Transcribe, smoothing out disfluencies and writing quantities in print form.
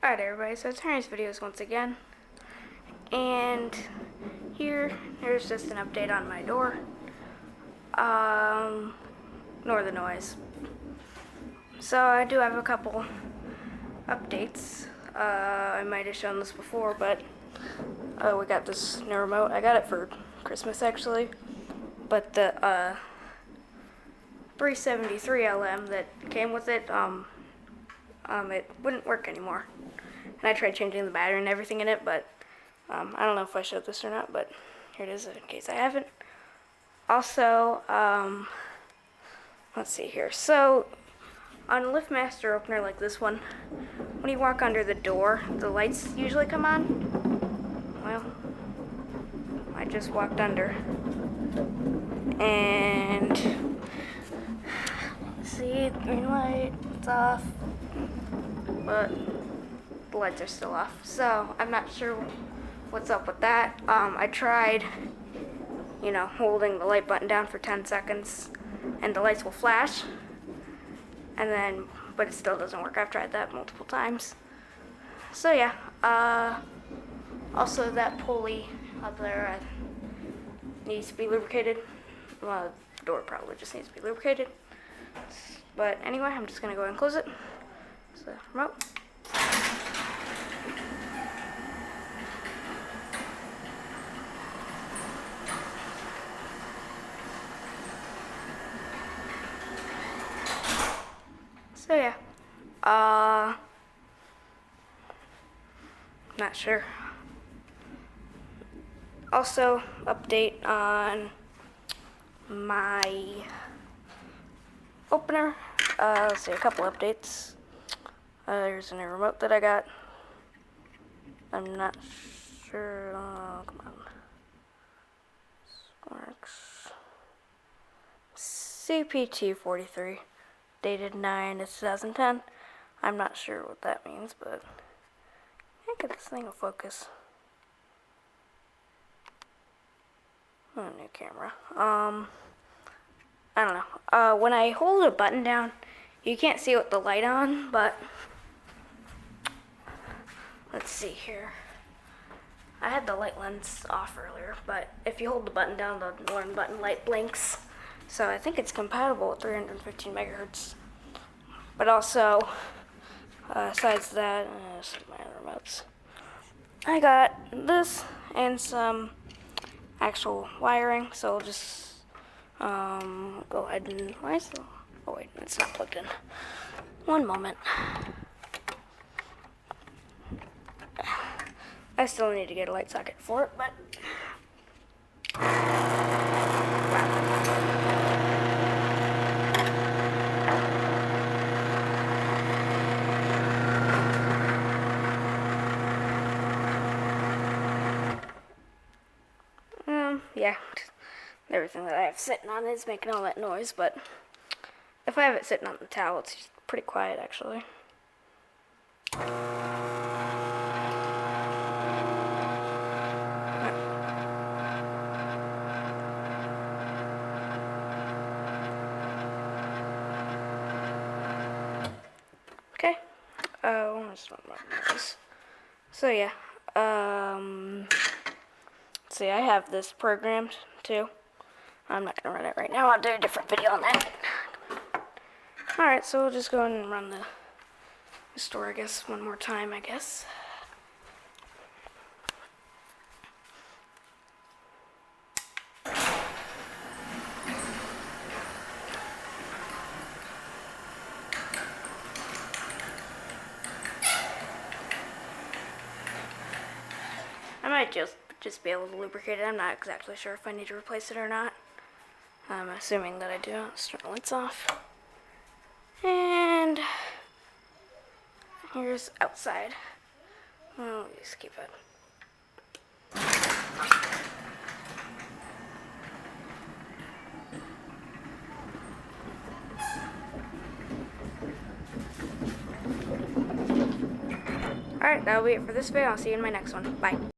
Alright everybody, so it's Harry's videos once again, and here's just an update on my door. Ignore the noise. So I do have a couple updates. I might have shown this before, but we got this new remote. I got it for Christmas actually, but the 373 LM that came with it, it wouldn't work anymore. And I tried changing the battery and everything in it, but I don't know if I showed this or not, but here it is in case I haven't. Also, let's see here. So, on a LiftMaster opener like this one, when you walk under the door, the lights usually come on. Well, I just walked under. And, see, green light, it's off. But the lights are still off, so I'm not sure what's up with that. I tried, holding the light button down for 10 seconds, and the lights will flash, but it still doesn't work. I've tried that multiple times. So yeah, also that pulley up there needs to be lubricated. Well, the door probably just needs to be lubricated. But anyway, I'm just gonna go ahead and close it. So, remote. So yeah, not sure. Also, update on my opener. Let's see, a couple updates. There's a new remote that I got. I'm not sure. Come on. Works. CPT43, dated 9/2010. I'm not sure what that means, but I think this thing will focus. Oh, new camera. I don't know. When I hold a button down, you can't see with the light on, but let's see here. I had the light lens off earlier, but if you hold the button down, the learn button light blinks. So I think it's compatible with 315 megahertz. But also, besides that, some of my other remotes. I got this and some actual wiring, so I'll just go ahead and, oh wait, it's not plugged in. One moment. I still need to get a light socket for it, but yeah, everything that I have sitting on is making all that noise, but if I have it sitting on the towel, it's pretty quiet actually. Okay, so yeah, see, I have this programmed too. I'm not gonna run it right now. I'll do a different video on that. Alright, so we'll just go ahead and run the store, I guess, one more time, I guess. I might just be able to lubricate it. I'm not exactly sure if I need to replace it or not. I'm assuming that I do. Let's turn the lights off. And here's outside. Oh, just keep it. Alright, that'll be it for this video. I'll see you in my next one. Bye.